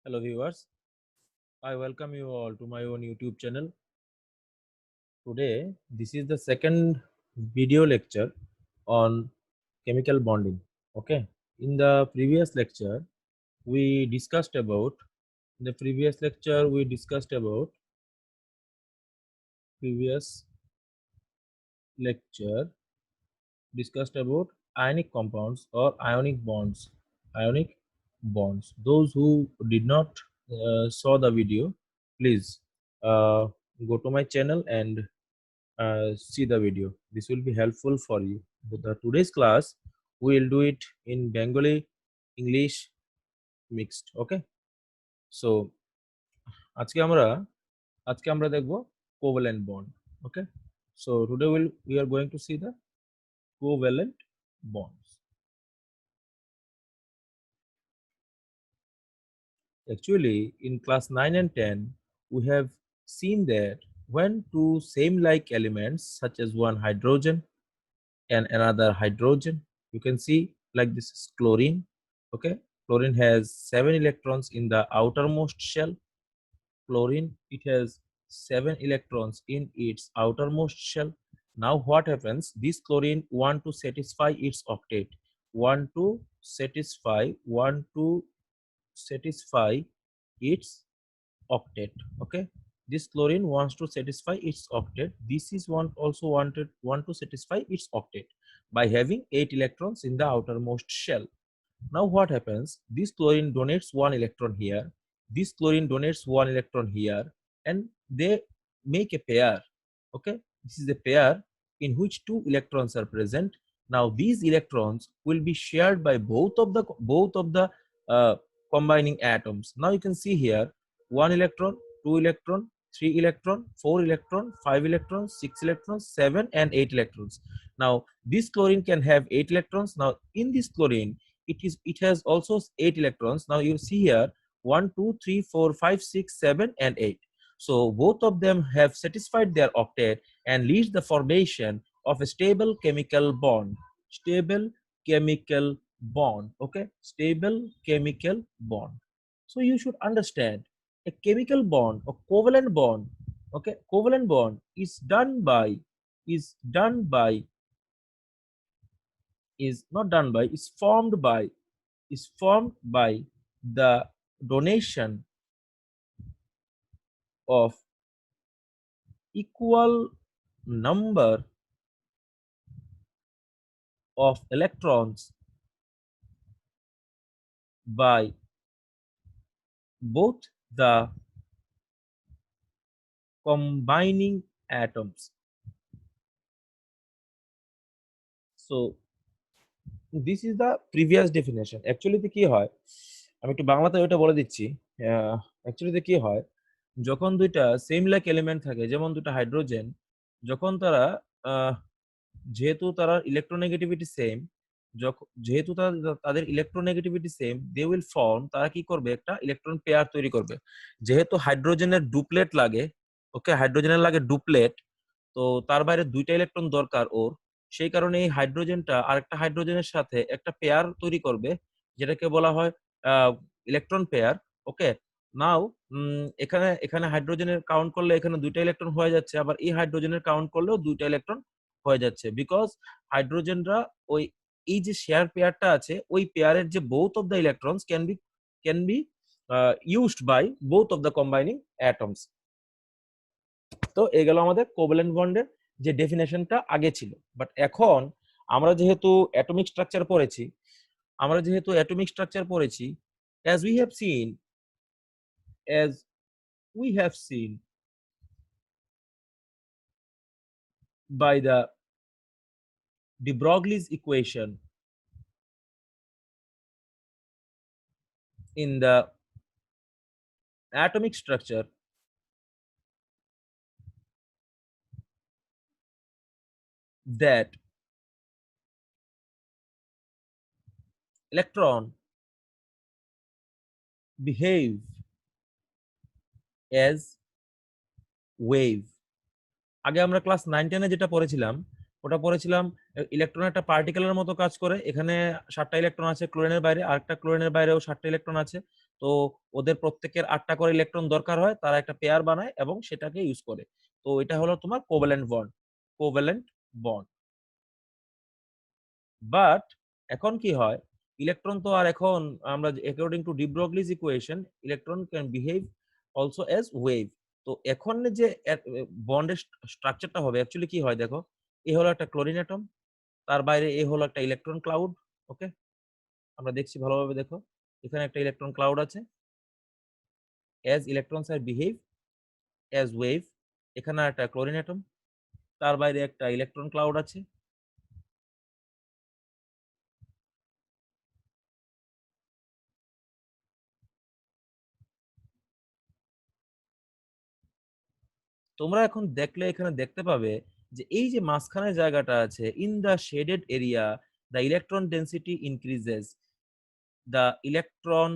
Hello viewers, I welcome you all to my own YouTube channel. Today, this is the second video lecture on chemical bonding. Okay, in the previous lecture, we discussed about previous lecture discussed about ionic compounds or ionic bonds. Those who did not saw the video, please go to my channel and see the video. This will be helpful for you. The today's class we will do it in Bengali, English mixed. Okay, so আজকে আমরা দেখব covalent bond. Okay, so today we are going to see the covalent bonds. Actually, in class 9 and 10, we have seen that when two same like elements such as one hydrogen and another hydrogen, you can see like this is chlorine. Okay, chlorine has 7 electrons in the outermost shell. Chlorine, it has 7 electrons in its outermost shell. Now what happens, this chlorine want to satisfy its octet, want to satisfy its octet. Okay, this chlorine wants to satisfy its octet. This is want to satisfy its octet by having 8 electrons in the outermost shell. Now what happens, this chlorine donates 1 electron here, this chlorine donates 1 electron here, and they make a pair. Okay, this is a pair in which 2 electrons are present. Now these electrons will be shared by both of the uh, combining atoms. Now you can see here 1 electron, 2 electron, 3 electron, 4 electron, 5 electrons, 6 electrons, 7 and 8 electrons. Now this chlorine can have 8 electrons. Now in this chlorine it has also 8 electrons. Now you see here 1 2 3 4 5 6 7 and 8. So both of them have satisfied their octet and leads the formation of a stable chemical bond. Okay, stable chemical bond. So you should understand a chemical bond or covalent bond. Okay, covalent bond is done by is not done by is formed by the donation of equal number of electrons by both the combining atoms. So this is the previous definition. Actually কি হয়, আমি একটু বাংলাতে ওটা বলে দিচ্ছি। Actually কি হয়, যখন দুইটা সেম লাইক এলিমেন্ট থাকে, যেমন দুটো হাইড্রোজেন, যখন তারা যেহেতু তারা ইলেকট্রোনেগেটিভিটি সেম, যেহেতু তাদের electronegativity same, they will form, তারা কি করবে, একটা ইলেকট্রন পেয়ার তৈরি করবে। যেহেতু হাইড্রোজেনের ডুপ্লেট লাগে, ওকে, হাইড্রোজেনের লাগে ডুপ্লেট, তো তার বাইরে দুইটা ইলেকট্রন দরকার ওর। সেই কারণে এই হাইড্রোজেনটা আরেকটা হাইড্রোজেনের সাথে একটা পেয়ার তৈরি করবে, যেটাকে বলা হয় ইলেকট্রন পেয়ার। ওকে, নাও এখানে এখানে হাইড্রোজেনের কাউন্ট করলে এখানে দুইটা ইলেকট্রন হয়ে যাচ্ছে, আবার এই হাইড্রোজেনের কাউন্ট করলেও দুইটা ইলেকট্রন হয়ে যাচ্ছে, বিকজ হাইড্রোজেনরা ওই এই যে শেয়ার পেয়ারটা আছে, ওই পেয়ারের যে both of the electrons can be used by both of the combining atoms. তো এই গেল আমাদের কোভ্যালেন্ট বন্ডের যে ডেফিনেশনটা আগে ছিল। বাট এখন আমরা যেহেতু অ্যাটমিক স্ট্রাকচার পড়েছি, as we have seen as we have seen by the de Broglie's equation in the atomic structure, that electron behave as wave. আগে আমরা ক্লাস 9 10 যেটা পড়েছিলাম, ওটা পড়েছিলাম ইলেকট্রন একটা পার্টিকেলের মতো কাজ করে। এখানে 7টা ইলেকট্রন আছে ক্লোরিনের বাইরে, আরেকটা ক্লোরিনের বাইরেও 7টা ইলেকট্রন আছে। তো ওদের প্রত্যেকের 8টা করে ইলেকট্রন দরকার হয়, তারা একটা পেয়ার বানায় এবং সেটাকে ইউজ করে। তো এটা হলো তোমার covalent bond. Covalent bond. But এখন কি হয়, ইলেকট্রন তো আর এখন আমরা according to de Broglie's equation electron can behave also as wave. তো এখন যে বন্ডের স্ট্রাকচারটা হবে অ্যাকচুয়ালি কি হয় দেখো, এ হলো একটা ক্লোরিন অ্যাটম, তার বাইরে এ হলো একটা ইলেকট্রন ক্লাউড। ওকে, আমরা দেখছি ভালোভাবে দেখো, এখানে একটা ইলেকট্রন ক্লাউড আছে, অ্যাজ ইলেকট্রনস আর বিহেভ অ্যাজ ওয়েভ। এখানে একটা ক্লোরিন অ্যাটম, তার বাইরে একটা ইলেকট্রন ক্লাউড আছে। তোমরা এখন দেখলে এখানে দেখতে পাবে যে এই যে মাঝখানে জায়গাটা আছে, in the shaded area the electron density increases, the electron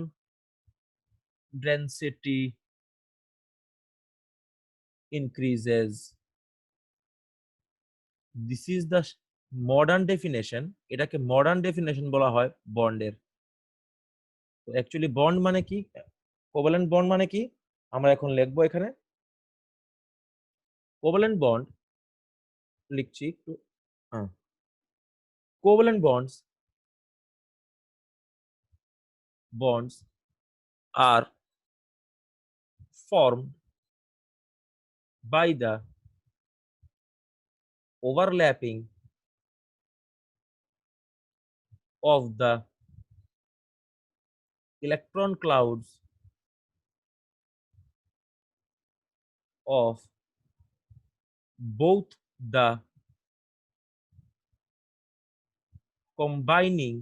density increases. This is the modern definition. এটাকে মডার্ন ডেফিনেশন বলা হয় বন্ডের। তো অ্যাকচুয়ালি বন্ড মানে কি, কোভ্যালেন্ট বন্ড মানে কি, আমরা এখন লিখবো এখানে। কোভ্যালেন্ট বন্ড লিখছি একটু। হ্যাঁ, covalent bonds are formed by the overlapping of the electron clouds of both the combining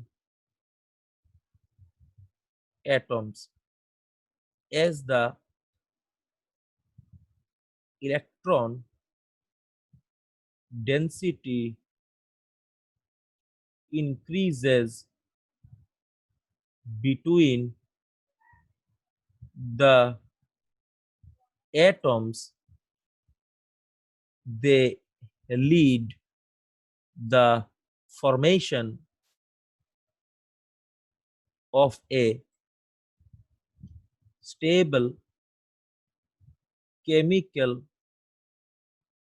atoms, as the electron density increases between the atoms, they lead the formation of a stable chemical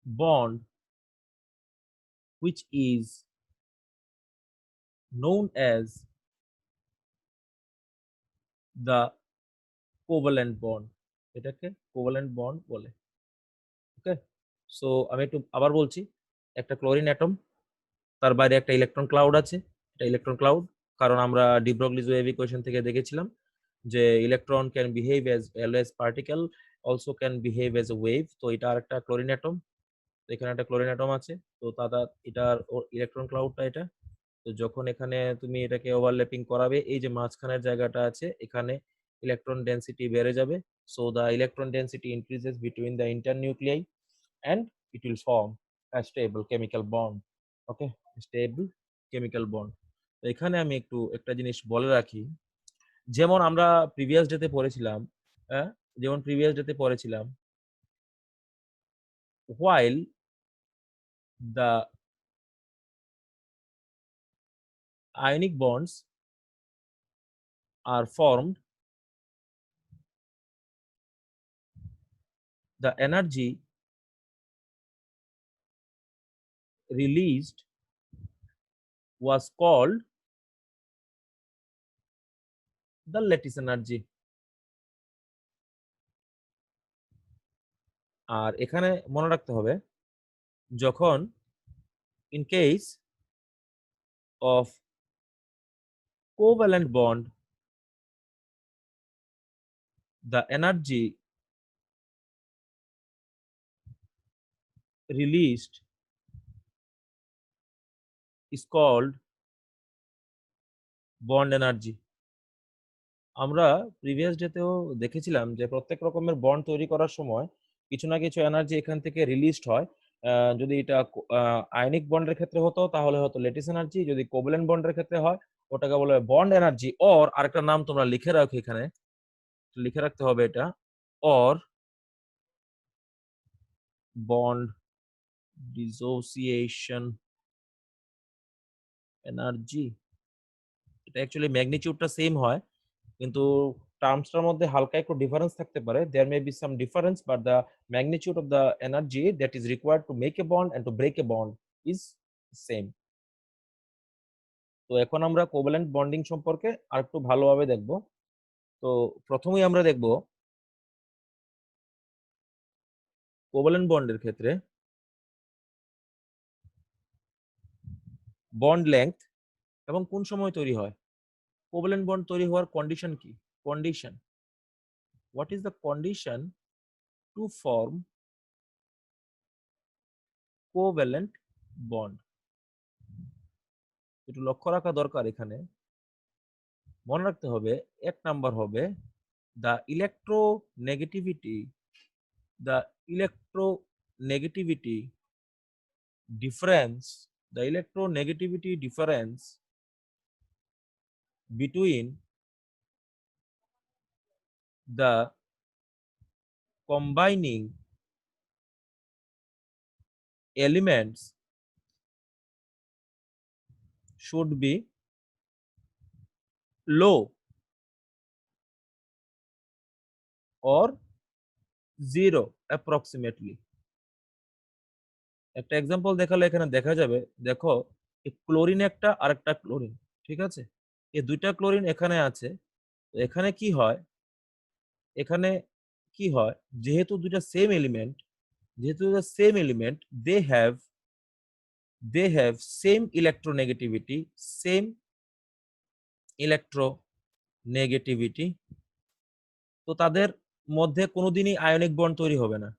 bond, which is known as the covalent bond. এটাকে covalent bond বলে। ওকে, so আমি একটু আবার বলছি, একটা chlorine atom, তার বাইরে একটা ইলেকট্রন ক্লাউড আছে। এটা ইলেকট্রন ক্লাউড, কারণ আমরা ডি ব্রগলিজ ওয়েভ ইকুয়েশন থেকে দেখেছিলাম যে electron can behave as LS particle, also can behave as a wave. তো এটা আরেকটা ক্লোরিন অ্যাটম, তো এখানে একটা ক্লোরিন অ্যাটম আছে। তো তারা এটার ইলেকট্রন ক্লাউডটা এটা। তো যখন এখানে তুমি এটাকে ওভারল্যাপিং করাবে, এই যে মাঝখানের জায়গাটা আছে এখানে ইলেকট্রন ডেন্সিটি বেড়ে যাবে। So the electron density increases between the internuclei and it will form a stable chemical bond. Okay, stable chemical bond. তো এখানে আমি একটু একটা জিনিস বলে রাখি, যেমন আমরা প্রিভিয়াস ডেতে পড়েছিলাম, হ্যাঁ, যেমন প্রিভিয়াস ডেতে পড়েছিলাম, while the ionic bonds are formed, the energy released was called the lattice energy. আর এখানে মনে রাখতে হবে, যখন in case of covalent bond, the energy released is called bond energy. আমরা প্রিভিয়াস ডেতেও দেখেছিলাম যে প্রত্যেক রকমের বন্ড তৈরি করার সময় কিছু না কিছু এনার্জি এখান থেকে রিলিজড হয়। যদি এটা আয়নিক বন্ডের ক্ষেত্রে হতো তাহলে হতো লেটিস এনার্জি, যদি কোভ্যালেন্ট বন্ডের ক্ষেত্রে হয় ওটাকে বলা হয় বন্ড এনার্জি। অর আরেকটা নাম তোমরা লিখে রাখো, এখানে লিখে রাখতে হবে এটা, অর বন্ড ডিসোসিয়েশন এনার্জি, এটা অ্যাকচুয়ালি ম্যাগনিটিউডটা সেম হয়, কিন্তু টার্মসটার মধ্যে হালকা একটু ডিফারেন্স থাকতে পারে। There may be some difference, but the magnitude of the energy that is required to make a bond and to break a bond is same. তো এখন আমরা কোভ্যালেন্ট বন্ডিং সম্পর্কে আরেকটু ভালোভাবে দেখব। তো প্রথমেই আমরা দেখব কোভ্যালেন্ট বন্ডের ক্ষেত্রে বন্ড লেংথ এবং কোন সময় তৈরি হয়। কোভ্যালেন্ট বন্ড তৈরি হওয়ার কন্ডিশন কি? Condition, what is the condition to form covalent bond? একটু লক্ষ্য রাখা দরকার এখানে। মনে রাখতে হবে, এক নাম্বার হবে the electronegativity, the electronegativity difference, the electronegativity difference between the combining elements should be low or zero approximately. একটা এক্সাম্পল দেখালে এখানে দেখা যাবে, দেখো এই ক্লোরিন একটা আরেকটা ক্লোরিন, ঠিক আছে, এই দুইটা ক্লোরিন এখানে আছে। তো এখানে কি হয়, এখানে কি হয়, যেহেতু দুইটা সেম এলিমেন্ট, যেহেতু same element, they have same electronegativity, same electronegativity, তো তাদের মধ্যে কোনোদিনই আয়নিক বন্ড তৈরি হবে না।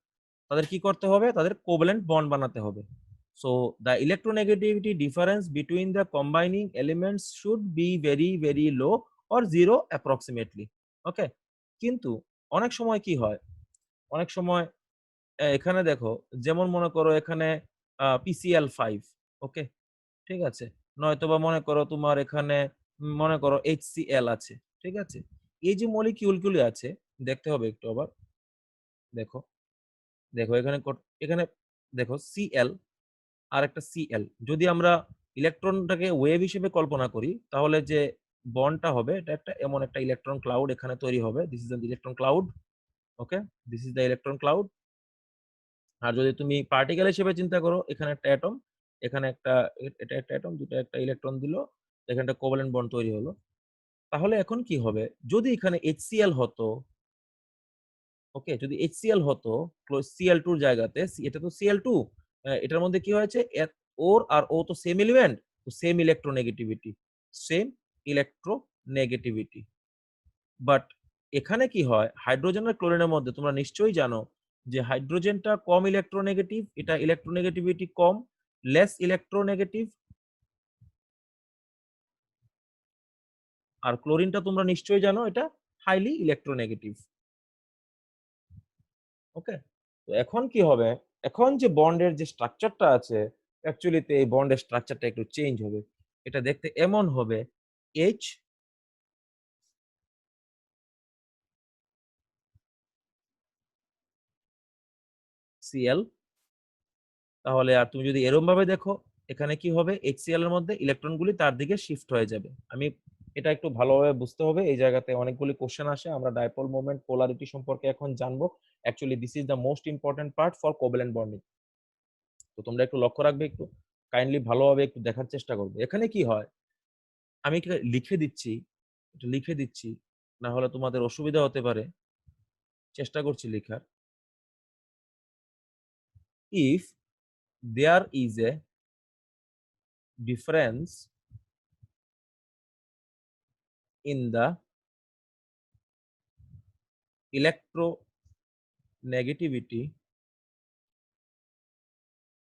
তাদের কি করতে হবে, তাদের কোভ্যালেন্ট বন্ড বানাতে হবে। So the electronegativity difference between the combining elements should be very very low or zero approximately. ওকে, কিন্তু অনেক সময় কি হয়, অনেক সময় এখানে দেখো, যেমন মনে করো এখানে PCl5, ওকে, ঠিক আছে, নয়তোবা মনে করো তোমার এখানে মনে করো HCl আছে, ঠিক আছে। এই যে মলিকিউলগুলি আছে, দেখতে হবে একটু আবার, দেখো দেখো এখানে এখানে দেখো Cl আর একটা Cl, যদি আমরা ইলেকট্রনটাকে ওয়েভ হিসেবে কল্পনা করি, তাহলে যে বন্ডটা হবে এটা একটা এমন একটা ইলেকট্রন ক্লাউড এখানে তৈরি হবে। This is the electron cloud, okay, this is the electron cloud. আর যদি তুমি পার্টিকেল হিসেবে চিন্তা করো, এখানে একটা অ্যাটম, এখানে একটা, এটা একটা অ্যাটম, দুটো একটা ইলেকট্রন দিল, এখানে একটা কোভ্যালেন্ট বন্ড তৈরি হলো। তাহলে এখন কি হবে, যদি এখানে HCl হতো, ওকে, যদি HCl হতো Cl2 এর জায়গাতে, এটা তো Cl2, এটার মধ্যে কি হয়েছে, ওর আর ও তো সেম এলিমেন্ট, তো same electronegativity, same electronegativity. But এখানে কি হয়, হাইড্রোজেন আর ক্লোরিনের মধ্যে তোমরা নিশ্চয়ই জানো যে হাইড্রোজেনটা কম ইলেকট্রোনেগেটিভ, এটা ইলেকট্রোনেগেটিভিটি কম, লেস ইলেকট্রোনেগেটিভ। আর ক্লোরিনটা তোমরা নিশ্চয়ই জানো এটা হাইলি ইলেকট্রোনেগেটিভ। ওকে, তো এখন কি হবে, এখন যে বন্ডের যে স্ট্রাকচারটা আছে, অ্যাকচুয়ালিতে এই বন্ডের স্ট্রাকচারটা একটু চেঞ্জ হবে। এটা দেখতে এমন হবে, HCl, তাহলে আর তুমি যদি এরকম ভাবে দেখো, এখানে কি হবে, HCl এর মধ্যে ইলেকট্রনগুলি তার দিকে শিফট হয়ে যাবে। আমি এটা একটু ভালোভাবে বুঝতে হবে, এই জায়গাতে অনেকগুলি কোশ্চেন আসে, আমরা ডাইপোল মোমেন্ট পোলারিটি সম্পর্কে এখন জানবো। Actually this is the most important part for covalent bonding. তো তোমরা একটু লক্ষ্য রাখবে, একটু কাইন্ডলি ভালোভাবে একটু দেখার চেষ্টা করবে। এখানে কি হয়, আমি এটা লিখে দিচ্ছি, একটু লিখে দিচ্ছি, না হলে তোমাদের অসুবিধা হতে পারে, চেষ্টা করছি লেখার। If there is a difference in the electronegativity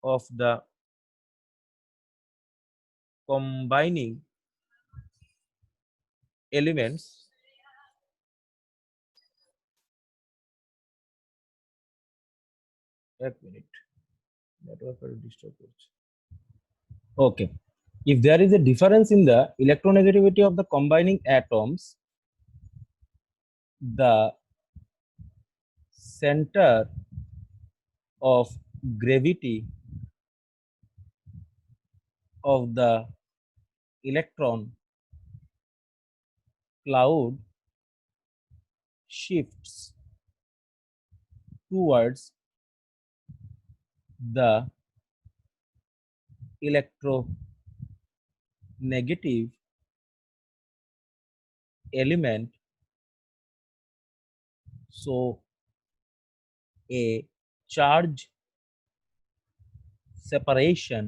of the combining elements, এক মিনিট, নেটওয়ার্ক ডিস্টার্ব করছে। Okay, if there is a difference in the electronegativity of the combining atoms, the center of gravity of the electron cloud shifts towards the electronegative element, so a charge separation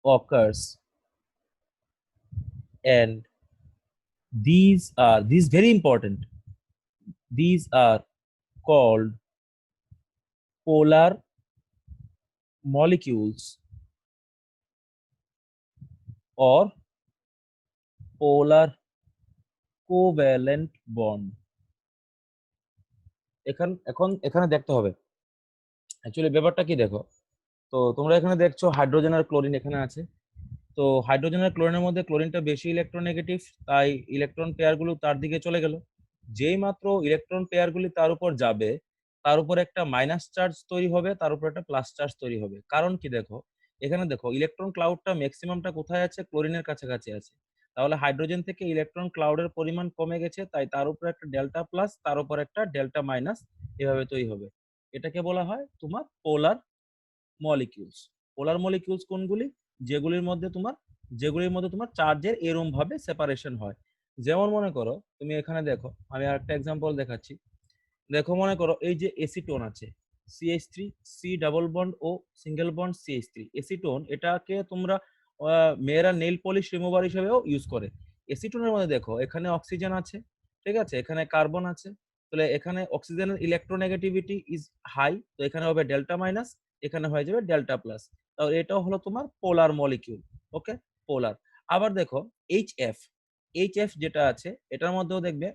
occurs, and these very important, these are called polar molecules or polar covalent bond. এখন এখানে দেখতে হবে actually ব্যাপারটা কি দেখো। তো তোমরা এখানে দেখছো হাইড্রোজেন আর ক্লোরিন এখানে আছে। তো হাইড্রোজেন আর ক্লোরিনের মধ্যে ক্লোরিনটা বেশি ইলেকট্রোনেগেটিভ, তাই ইলেকট্রন পেয়ারগুলো তার দিকে চলে গেল। যেই মাত্র ইলেকট্রন পেয়ারগুলি তার উপর যাবে, তার উপর একটা মাইনাস চার্জ তৈরি হবে, তার উপর একটা প্লাস চার্জ তৈরি হবে। কারণ কি দেখো, এখানে দেখো ইলেকট্রন ক্লাউডটা ম্যাক্সিমামটা কোথায় আছে? ক্লোরিনের কাছাকাছি আছে। তাহলে হাইড্রোজেন থেকে ইলেকট্রন ক্লাউডের পরিমাণ কমে গেছে, তাই তার উপর একটা ডেল্টা প্লাস, তার উপর একটা ডেল্টা মাইনাস, এভাবে তৈরি হবে। এটাকে বলা হয় তোমার পোলার মলিকিউলস। পোলার মলিকিউলস কোনগুলি? যেগুলির মধ্যে তোমার চার্জের এরম ভাবে সেপারেশন হয়। যেমন মনে করো তুমি এখানে দেখো, আমি আরেকটা এক্সাম্পল দেখাচ্ছি। দেখো মনে করো এই যে এসিটোন আছে, CH3 সি ডাবল বন্ড ও সিঙ্গেল বন্ড CH3 এসিটোন, এটাকে তোমরা মেয়েরা নেল পলিশ রিমুভার হিসেবেও ইউজ করে। এসিটোনের মধ্যে দেখো এখানে অক্সিজেন আছে, ঠিক আছে, এখানে কার্বন আছে। তাহলে এখানে অক্সিজেনের ইলেকট্রোনেগেটিভিটি ইজ হাই, তো এখানে হবে ডেল্টা মাইনাস, এখানে হয়ে যাবে ডেল্টা প্লাস। তাহলে এটাও হলো তোমার পোলার মলিকিউল। ওকে, পোলার। আবার দেখো এইচএফ, এইচএফ যেটা আছে এটার মধ্যেও দেখবে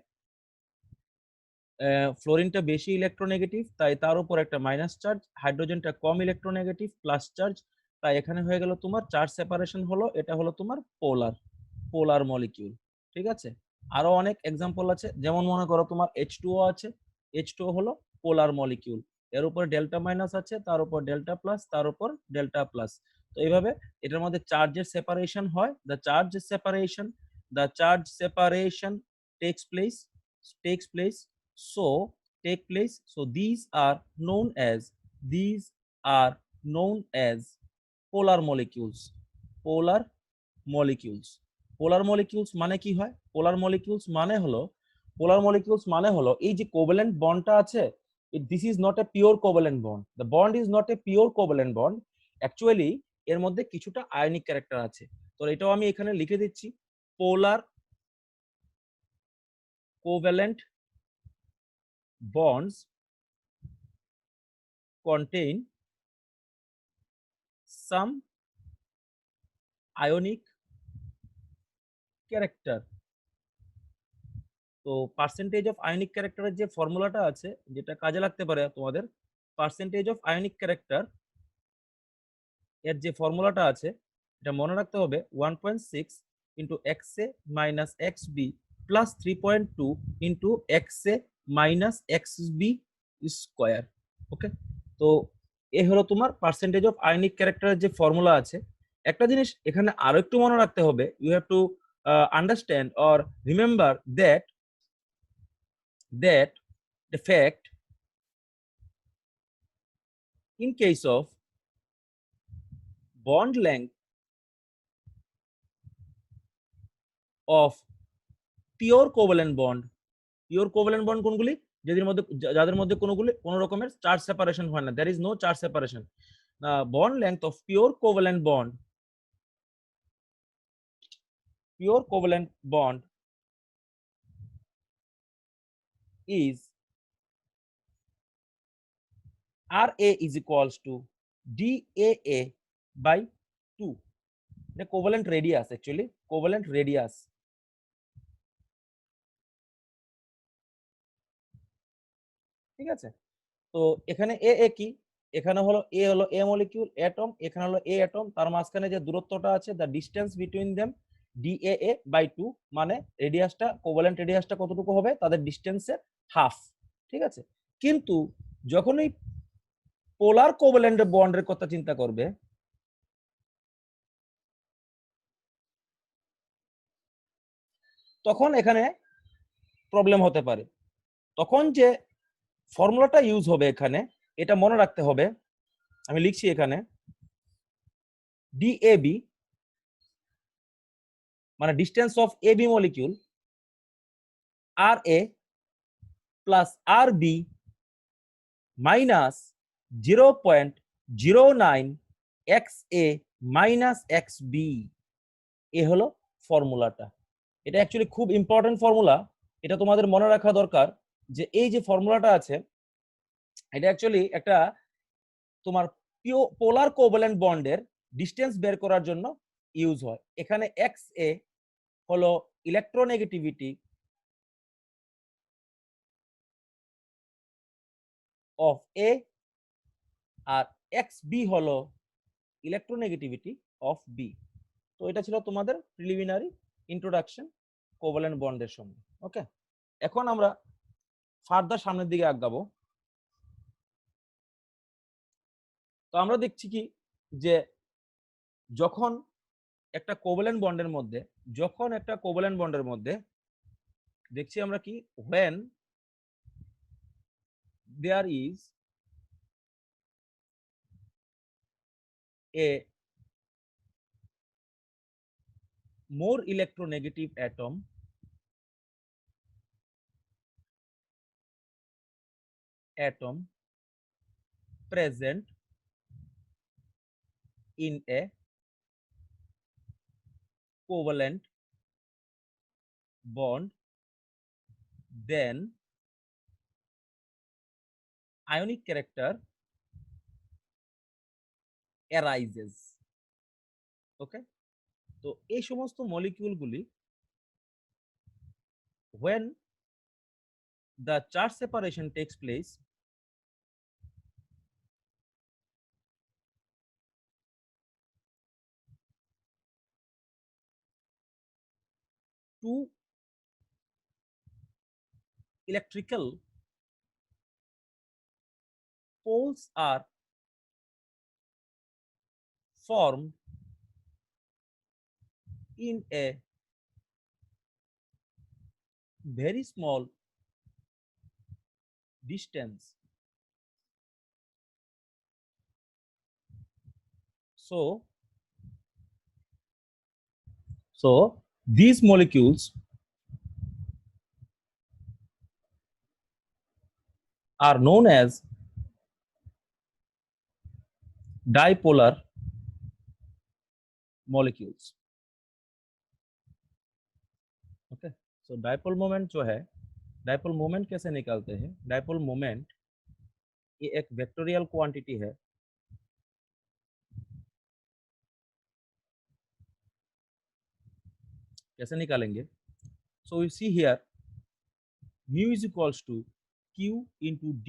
ফ্লোরিনটা বেশি ইলেকট্রোনেগেটিভ, তাই তার উপর একটা মাইনাস চার্জ, হাইড্রোজেনটা কম ইলেকট্রোনেগেটিভ প্লাস চার্জ, তাই এখানে হয়ে গেল তোমার চার্জ সেপারেশন হলো, এটা হলো তোমার পোলার, পোলার মলিকিউল। ঠিক আছে, আরো অনেক এক্সাম্পল আছে, যেমন মনে করো তোমার H2O আছে, H2O হলো পোলার মলিকিউল, এর উপর ডেল্টা মাইনাস আছে, তার উপর ডেল্টা প্লাস, তার উপর ডেল্টা প্লাস। তো এইভাবে এটার মধ্যে চার্জের সেপারেশন হয়, the charge separation takes place so so these are known as polar molecules. polar molecules polar molecules মানে কি হয়? পোলার মলিকিউলস মানে হলো এই যে কোভ্যালেন্ট বন্ডটা আছে, this is not a pure covalent bond, the bond is not a pure covalent bond. Actually এর মধ্যে কিছুটা আয়নিক ক্যারেক্টার আছে। তো এটাও আমি এখানে লিখে দিচ্ছি, polar covalent bonds contain some ionic character। তো পার্সেন্টেজ অফ আয়নিক ক্যারেক্টারের যে ফর্মুলাটা আছে, যেটা কাজে লাগতে পারে তোমাদের, পার্সেন্টেজ অফ আয়নিক ক্যারেক্টার এর যে ফর্মুলাটা আছে, এটা মনে রাখতে হবে 1.6 into X A minus X B plus 3.2 into X A minus X B square. Okay, তো এ হলো তোমার পার্সেন্টেজ অফ আয়নিক ক্যারেক্টারের যে ফর্মুলা আছে। একটা জিনিস এখানে আরো একটু মনে রাখতে হবে, you have to understand or remember that the fact in case of bond length of pure covalent bond কোনগুলি? যাদের মধ্যে কোনো রকমের চার্জ সেপারেশন হয় না, there is no charge separation. Bond length of pure covalent bond is Ra is equals to DAA by 2. The covalent radius, actually covalent radius। ঠিক আছে, তো এখানে এ এ কি, এখানে হলো এ মলিকিউল অ্যাটম, এখানে হলো এ অ্যাটম, তার মাঝখানে যে দূরত্বটা আছে, the distance between them DAA by 2, মানে রেডিয়াসটা, কোভালেন্ট রেডিয়াসটা কতটুকু হবে? তাদের ডিসটেন্সের হাফ। ঠিক আছে, কিন্তু যখন এই পোলার কোভালেন্ট বন্ডের কথা চিন্তা করবে, তখন এখানে প্রবলেম হতে পারে। তখন যে ফর্মুলাটা ইউজ হবে এখানে, এটা মনে রাখতে হবে। আমি লিখছি এখানে DAB মানে distance of AB molecule RA plus RB minus 0.09 XA minus XB, এ হলো ফর্মুলাটা। এটা অ্যাকচুয়ালি খুব ইম্পর্টেন্ট ফর্মুলা, এটা তোমাদের মনে রাখা দরকার যে এই যে ফর্মুলাটা আছে এটা অ্যাকচুয়ালি একটা তোমার পোলার কোভ্যালেন্ট বন্ডের ডিসটেন্স বের করার জন্য ইউজ হয়। এখানে XA হলো ইলেকট্রোনেগেটিভিটি অফ A আর XB হলো ইলেকট্রোনেগেটিভিটি অফ B। তো এটা ছিল তোমাদের প্রিলিমিনারি ইন্ট্রোডাকশন কোভ্যালেন্ট বন্ডের সঙ্গে। ওকে, এখন আমরা ফার্দার সামনের দিকে আগাবো। তো আমরা দেখছি কি যে যখন একটা কোভ্যালেন্ট বন্ডের মধ্যে দেখছি আমরা কি when there is a more electronegative atom present in a covalent bond, then ionic character arises. ওকে, তো এই সমস্ত মলিকিউলগুলি when the charge separation takes place, two electrical poles are formed in a very small distance. So these molecules are known as dipolar molecules. Okay, so dipole moment जो है, dipole moment कैसे निकालते हैं? Dipole moment ये एक vectorial quantity है। कैसे निकालेंगे? So you see here mu is equals to q into d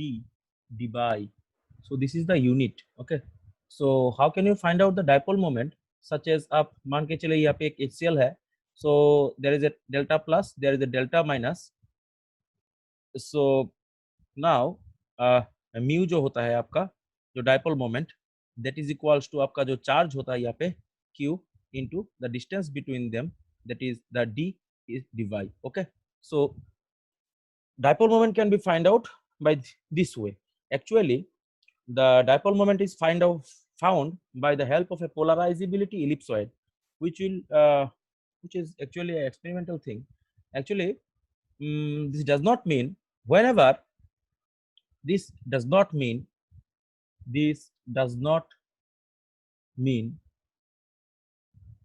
d by, so this is the unit. Okay, so how can you find out the dipole moment? such as आप मान के चले यहाँ पे एक HCl है, so there is a delta plus, there is a delta minus, so now mu जो होता है आपका जो dipole moment, that is equals to आपका जो चार्ज होता है यहाँ पे q into the distance between them, that is the d is dy. Okay, so dipole moment can be find out by this way. Actually the dipole moment is found by the help of a polarizability ellipsoid, which is actually an experimental thing. Actually this does not mean whenever, this does not mean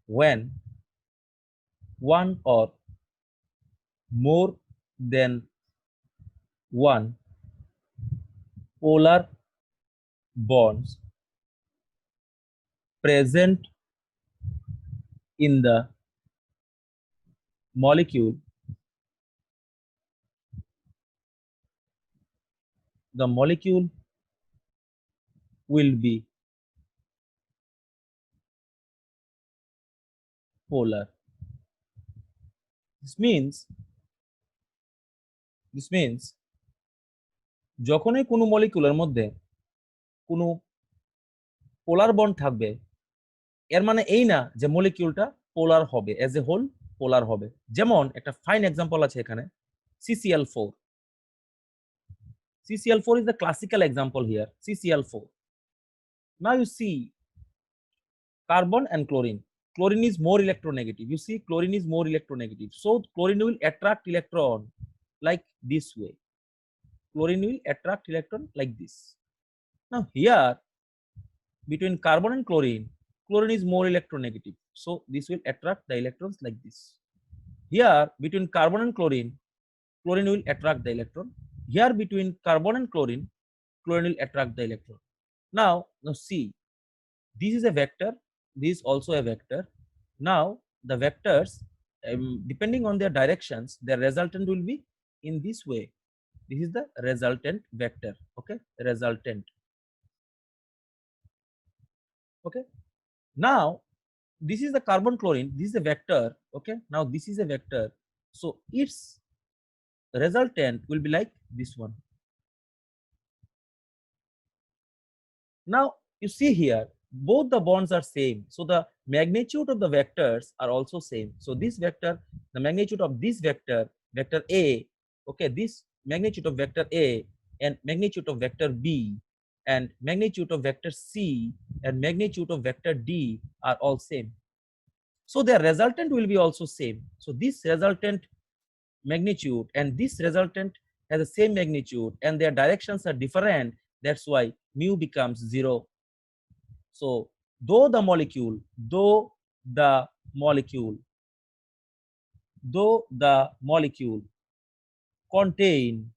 when one or more than one polar bonds present in the molecule, the molecule will be polar. This means যখনই কোনো মলিকিউলের মধ্যে কোনো পোলার bond থাকবে, এর মানে এই না যে মলিকিউলটা পোলার হবে এজ এ হোল, পোলার হবে। যেমন একটা ফাইন এক্সাম্পল আছে এখানে, CCl4. CCl4 is the classical example here. CCl4. Now you see carbon and chlorine. Chlorine is more electronegative. You see, chlorine is more electronegative. So chlorine will attract electron like this way. Chlorine will attract electron like this. Now here, between carbon and chlorine, chlorine is more electronegative. So this will attract the electrons like this. Here, between carbon and chlorine, chlorine will attract the electron. Here, between carbon and chlorine, chlorine will attract the electron. Now see, this is a vector, this is also a vector. Now the vectors, depending on their directions, their resultant will be in this way. This is the resultant vector. Okay, resultant. Okay, now this is the carbon chlorine, this is a vector. Okay, now this is a vector, so its resultant will be like this one. Now you see here, both the bonds are same, so the magnitude of the vectors are also same. So this vector, the magnitude of this vector, vector A, okay, this magnitude of vector A and magnitude of vector B and magnitude of vector C and magnitude of vector D are all same. So their resultant will be also same. So this resultant magnitude and this resultant has the same magnitude and their directions are different. That's why mu becomes 0. So though the molecule contain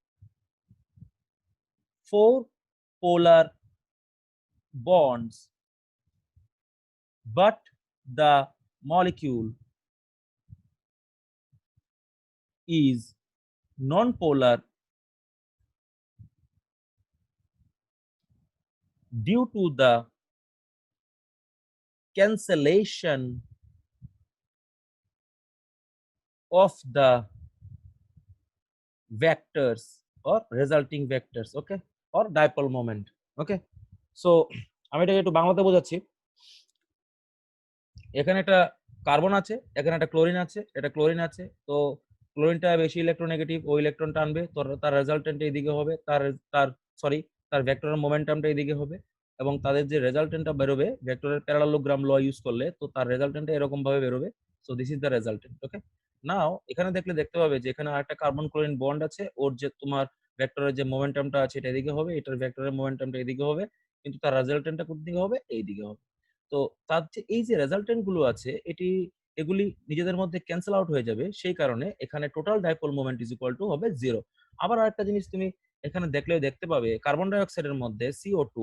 4 polar bonds, but the molecule is non-polar due to the cancellation of the vectors or resulting vectors, okay, or dipole moment. Okay, so আমি এটাকে একটু বাংলাতে বোঝাচ্ছি। এখানে একটা carbon আছে, এখানে একটা ক্লোরিন আছে, এটা ক্লোরিন আছে। তো ক্লোরিনটা বেশি ইলেকট্রোনেগেটিভ, ও ইলেকট্রন টানবে, তো তার রেজাল্টেন্ট এইদিকে হবে, তার ভেক্টরের মোমেন্টামটা এইদিকে হবে, এবং তাদের যে রেজাল্টেন্টটা বেরোবে ভেক্টরের প্যারালোগ্রাম ল ইউজ করলে, তো তার রেজাল্টেন্টটা এরকম ভাবে বেরোবে। So this is the resultant. Okay, now এখানে দেখতে পাবে যে এখানে আরেকটা কার্বন ক্লোরিন বন্ড আছে, ওর যে তোমার ভেক্টরের যে মোমেন্টামটা আছে এটা এদিকে হবে, এটার ভেক্টরের মোমেন্টামটা এদিকে হবে, কিন্তু তার রেজাল্টেন্টটা কোন দিকে হবে? এইদিকে হবে। তো তার যে এই যে রেজাল্টেন্ট গুলো আছে, এগুলি নিজেদের মধ্যে ক্যান্সেল আউট হয়ে যাবে, সেই কারণে এখানে total dipole moment is equal to হবে 0। আবার আরেকটা জিনিস তুমি এখানে দেখতে পাবে, কার্বন ডাই অক্সাইডের মধ্যে CO2,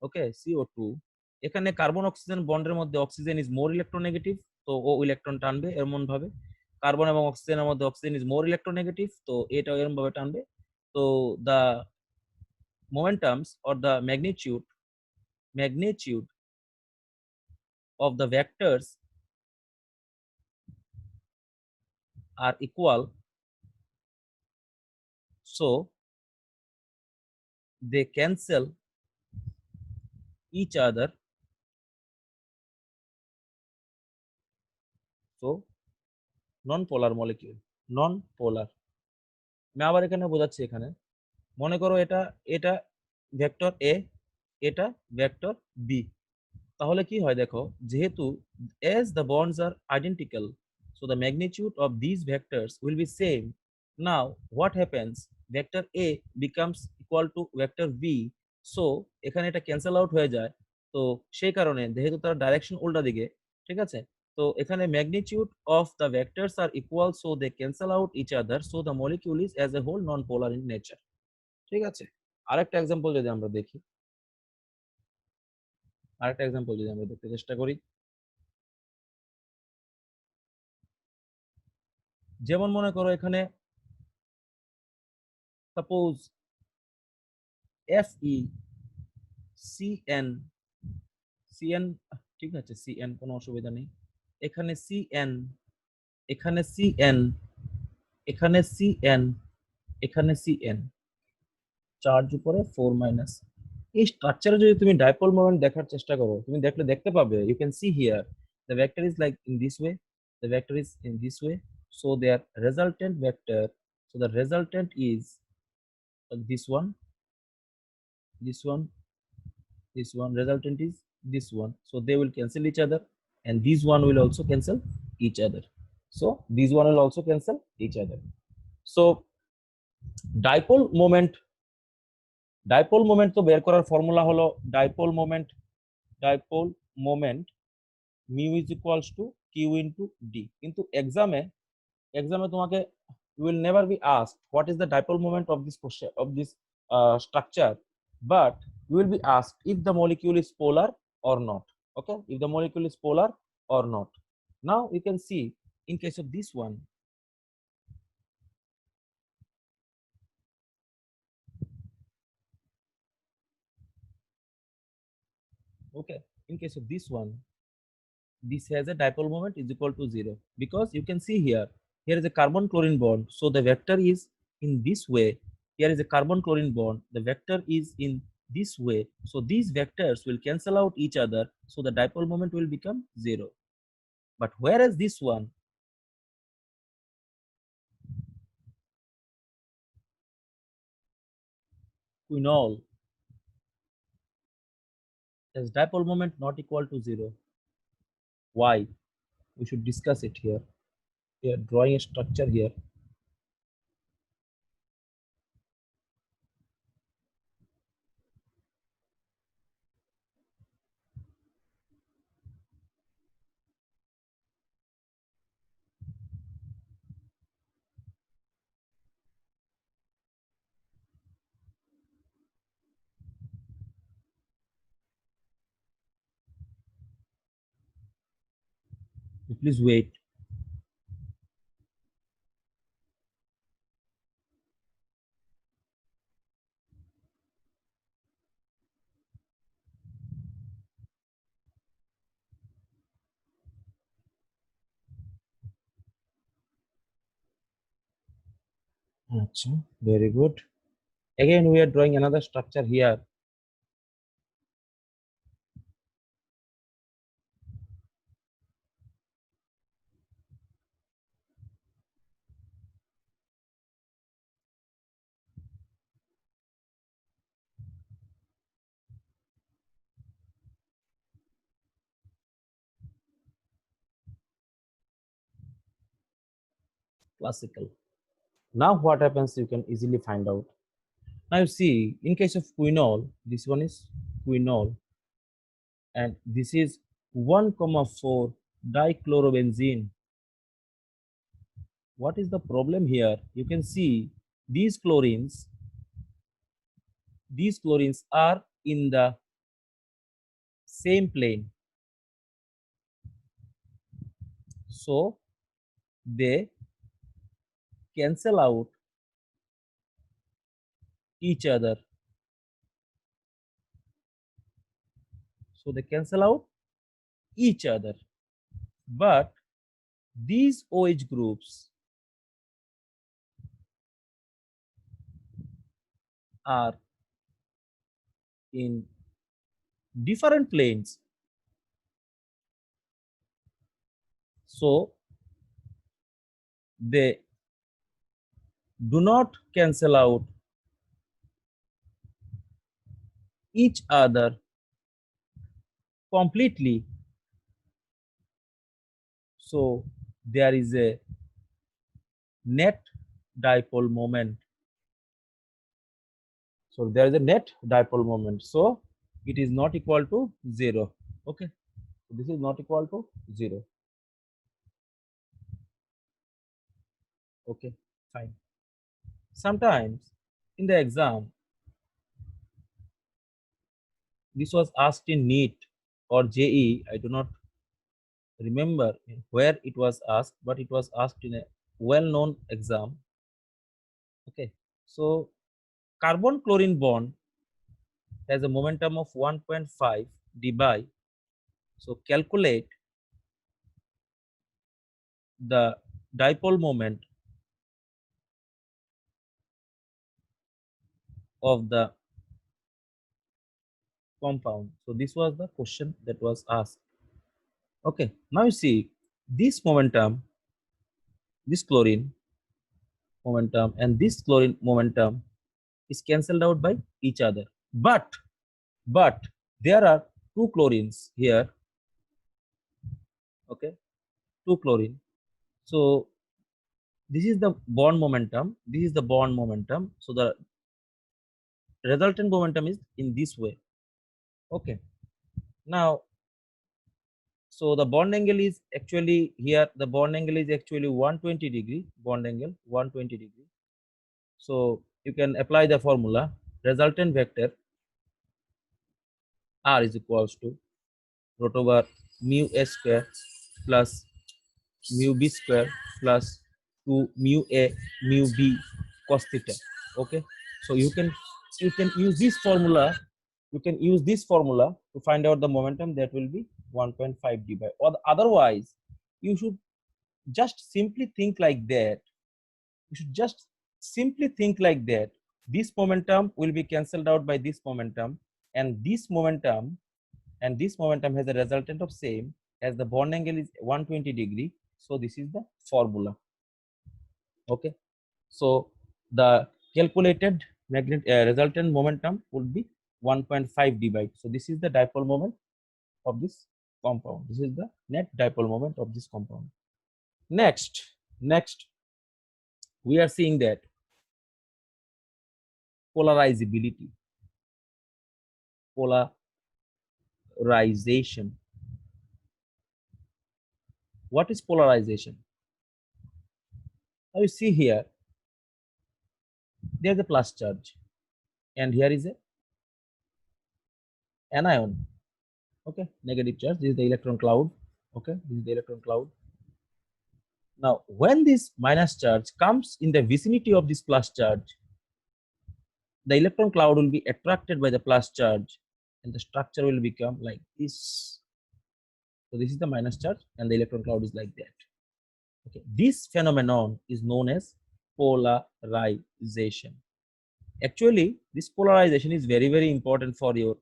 ওকে, CO2, এখানে কার্বন অক্সিজেন বন্ডের মধ্যে অক্সিজেন ইজ মোর ইলেকট্রোনেগেটিভ, তো ও ইলেকট্রন টানবে এমন ভাবে। কার্বন এবং অক্সিজেনের মধ্যে অক্সিজেন ইজ মোর ইলেকট্রোনেগেটিভ, তো এটাও এরকম ভাবে টানবে। তো the momentums or the magnitude of the vectors are equal, so they cancel each other, so non-polar molecule, non-polar। আমি আবার এখানে বোঝাচ্ছি, এখানে মনে করো এটা এটা ভেক্টর এ, এটা ভেক্টর বি, তাহলে কি হয় দেখো, যেহেতু as the bonds are identical, so the magnitude of these vectors will be same. Now what happens, vector a becomes equal to vector b, so এখানে এটা ক্যান্সেল আউট হয়ে যায়। তো সেই কারণে যেহেতু তার ডাইরেকশন উল্টা দিকে, ঠিক আছে, তো এখানে magnitude of the vectors are equal, so they cancel out each other, so the molecule is as a whole non-polar in nature। ঠিক আছে, আরেকটা এক্সাম্পল যদি আমরা দেখি, দেখতে চেষ্টা করি, যেমন মনে করো এখানে সাপোজ FeCN, ঠিক আছে, CN কোনো অসুবিধা নেই, এখানে CN, এখানে CN, এখানে CN, এখানে CN, চার্জ উপরে 4-। এই স্ট্রাকচারে যদি তুমি ডাইপোল মোমেন্ট দেখার চেষ্টা করো, তুমি দেখতে পাবে, you can see here the vector is like in this way, the vector is in this way, so their resultant vector, so the resultant is this one, this one, this one, resultant is this one, so they will cancel each other, and this one will also cancel each other, so this one will also cancel each other. So dipole moment তো বের করার formula হলো dipole moment mu is equals to q into d, কিন্তু এক্সামে তোমাকে you will never be asked what is the dipole moment of this question of this structure, but you will be asked if the molecule is polar or not. Okay, if the molecule is polar or not. Now you can see in case of this one, okay, in case of this one, this has a dipole moment is equal to 0, because you can see here is a carbon chlorine bond, so the vector is in this way. Here is a carbon chlorine bond, the vector is in this way, so these vectors will cancel out each other, so the dipole moment will become 0. But whereas this one, quinol, has dipole moment not equal to 0. Why? We should discuss it here. We are drawing a structure here. Please wait. Very good. Again, we are drawing another structure here. Classical. Now what happens, you can easily find out. Now you see, in case of quinol, this one is quinol, and this is 1,4 dichlorobenzene. What is the problem here? You can see these chlorines are in the same plane, so they cancel out each other. So they cancel out each other. But these OH groups are in different planes. So they do not cancel out each other completely. So there is a net dipole moment. So there is a net dipole moment. So it is not equal to 0. Okay. So this is not equal to 0. Okay, fine. Sometimes in the exam, this was asked in NEET or JE. I do not remember where it was asked, but it was asked in a well-known exam. Okay, so carbon chlorine bond has a momentum of 1.5 d by. So calculate the dipole moment of the compound. So this was the question that was asked. Okay, now you see this momentum, this chlorine momentum and this chlorine momentum is cancelled out by each other. But there are two chlorines here, okay, two chlorine. So this is the bond momentum, this is the bond momentum. So the resultant momentum is in this way, okay. Now, so the bond angle is actually here, the bond angle is actually 120 degree, bond angle 120 degree. So you can apply the formula, resultant vector R is equals to root over mu a square plus mu b square plus 2 mu a mu b cos theta, okay. So you can use this formula, you can use this formula to find out the momentum, that will be 1.5 d by, or otherwise you should just simply think like that, you should just simply think like that, this momentum will be cancelled out by this momentum, and this momentum has a resultant of same, as the bond angle is 120 degree. So this is the formula, okay. So the calculated resultant momentum would be 1.5 d by. So this is the dipole moment of this compound, this is the net dipole moment of this compound. Next we are seeing that polarizability, polarization. What is polarization? Now you see here, there's a plus charge and here is a anion, okay, negative charge. This is the electron cloud, okay, this is the electron cloud. Now when this minus charge comes in the vicinity of this plus charge, the electron cloud will be attracted by the plus charge and the structure will become like this. So this is the minus charge and the electron cloud is like that, okay. This phenomenon is known as polarization. Actually this polarization is very important for your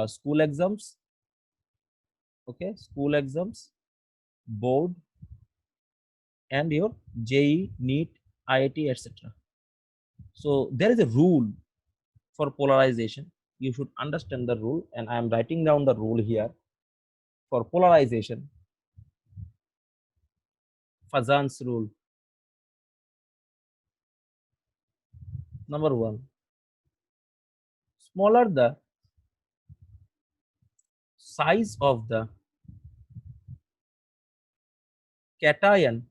school exams, okay, school exams, board, and your JEE, NEET, IIT, etc. So there is a rule for polarization. You should understand the rule, and I am writing down the rule here. For polarization, Fazan's rule. Number one, smaller the size of the cation,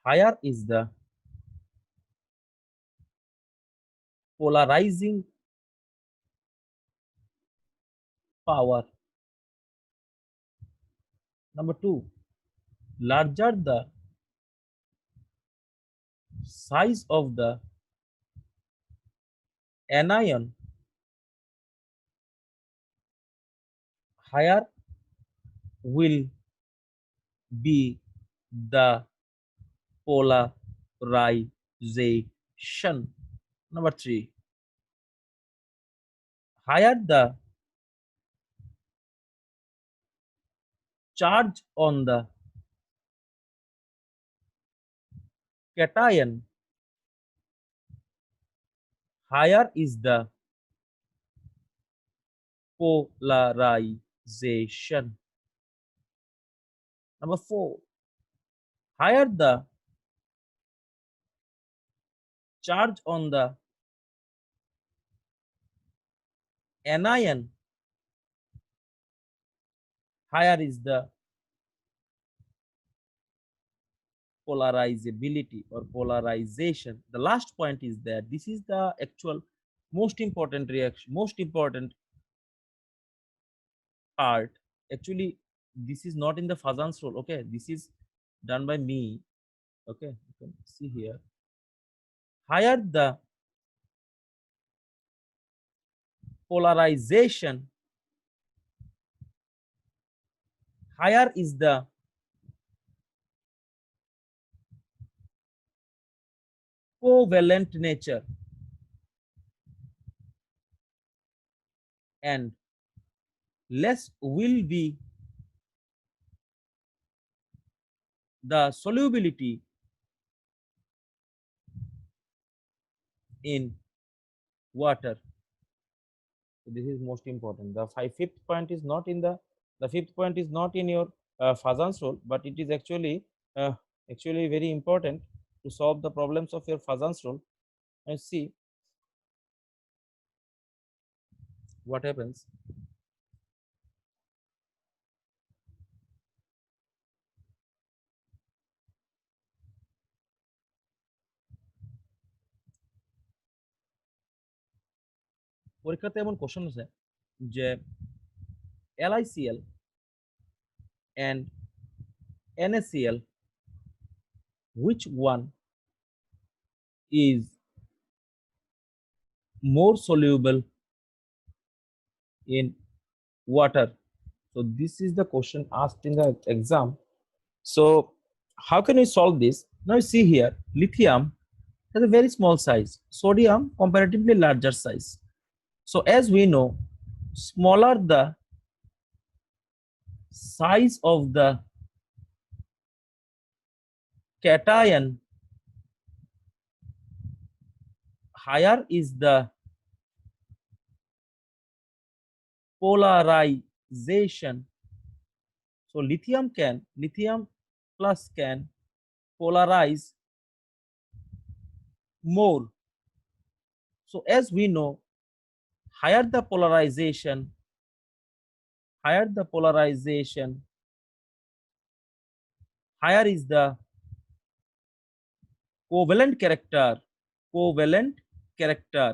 higher is the polarizing power. Number two, larger the size of the anion, higher will be the polarization. Number three, higher the charge on the cation, higher is the polarization. Number four, higher the charge on the anion, higher is the polarizability or polarization. The last point is that this is the actual most important reaction, most important part. Actually, this is not in the Fazan's rule, okay, this is done by me, okay. You can see here, higher the polarization, higher is the covalent nature, and less will be the solubility in water. So this is most important. Fifth point is not in the fifth point is not in your Fazan's rule, but it is uh, actually very important to solve the problems of your Fazan's rule and see what happens. পরীক্ষাতে এমন question আছে যে LICL and NaCl, which one is more soluble in water? So this is the question asked in the exam. So how can we solve this? Now you see here, lithium has a very small size, sodium comparatively larger size. So as we know, smaller the size of the cation, higher is the polarization. So lithium plus can polarize more. So as we know, higher the polarization, higher is the covalent character,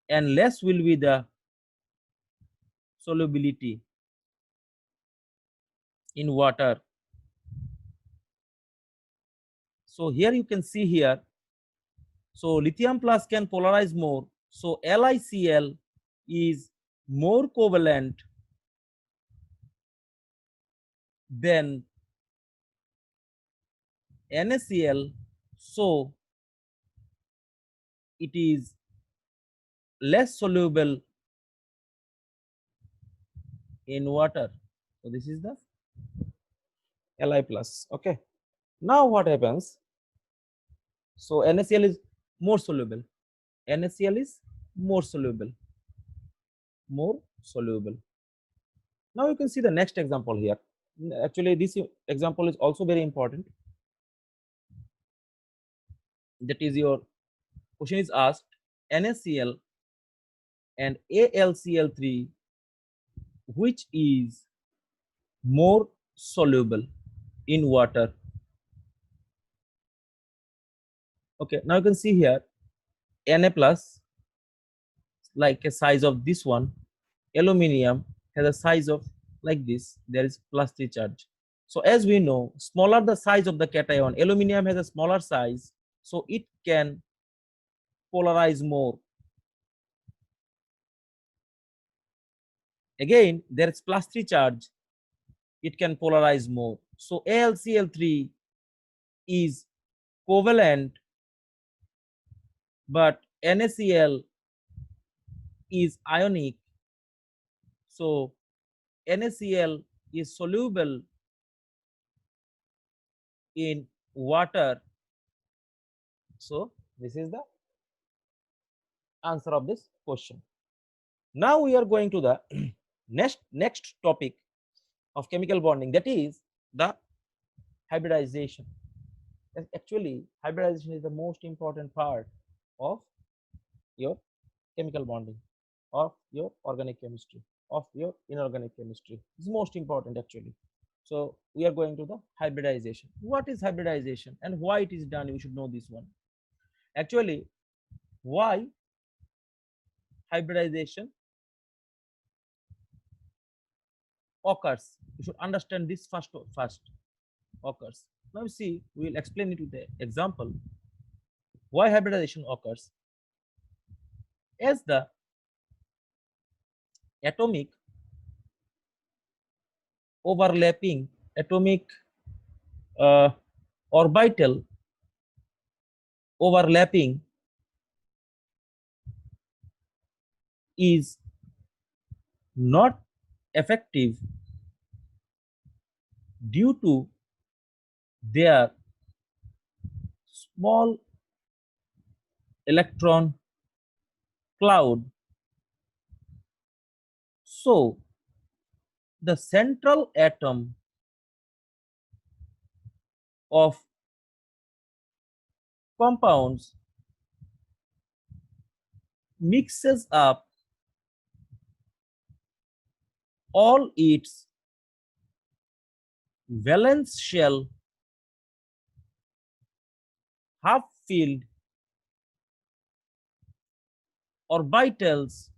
and less will be the solubility in water. So here you can see here, so lithium plus can polarize more, so LICL is more covalent than NaCl, so it is less soluble in water. So this is the Li plus. Okay, now what happens? So NaCl is more soluble, NaCl is more soluble. Now you can see the next example here. Actually this example is also very important. That is, your question is asked, NaCl and AlCl3, which is more soluble in water? Okay, now you can see here, Na plus, like a size of this one, aluminium has a size of like this, there is +3 charge. So as we know, smaller the size of the cation, aluminium has a smaller size, so it can polarize more. Again, there is +3 charge, it can polarize more. So AlCl3 is covalent, but NaCl is ionic. So NaCl is soluble in water. So this is the answer of this question. Now we are going to the next topic of chemical bonding, that is the hybridization. Actually, hybridization is the most important part of your chemical bonding, of your organic chemistry, of your inorganic chemistry. It's most important actually. So we are going to the hybridization. What is hybridization and why it is done? You should know this one. Actually, why hybridization occurs? You should understand this first occurs. Now see, we will explain it with the example. Why hybridization occurs? As the atomic overlapping, atomic orbital overlapping is not effective due to their small electron cloud. So the central atom of compounds mixes up all its valence shell, half filled orbitals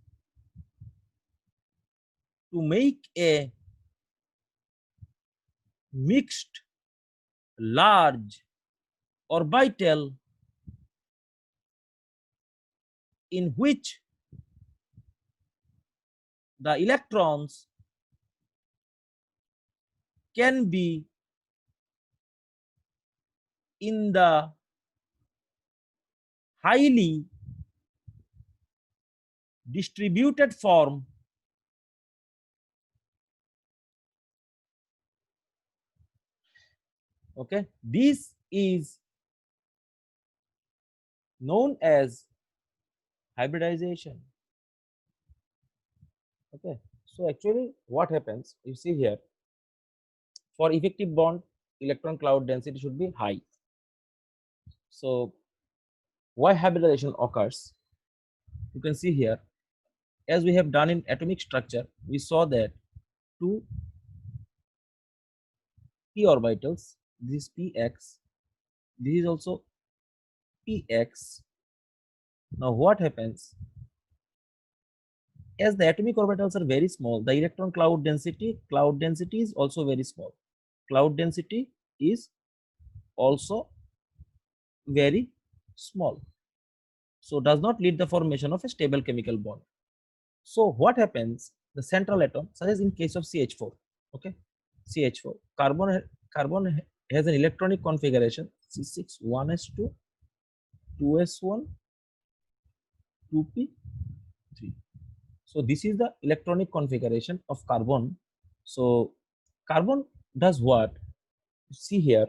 to make a mixed large orbital in which the electrons can be in the highly distributed form. Okay, this is known as hybridization. Okay, so actually what happens, you see here, for effective bond electron cloud density should be high. So why hybridization occurs, you can see here, as we have done in atomic structure, we saw that two p orbitals, this is px, this is also px. Now what happens, as the atomic orbitals are very small, the electron cloud density is also very small. Cloud density is also very small, so does not lead the formation of a stable chemical bond. So what happens, the central atom, such as in case of CH4, okay, CH4, carbon has an electronic configuration C6 1s2 2s1 2p3. So this is the electronic configuration of carbon. So carbon does what? See here,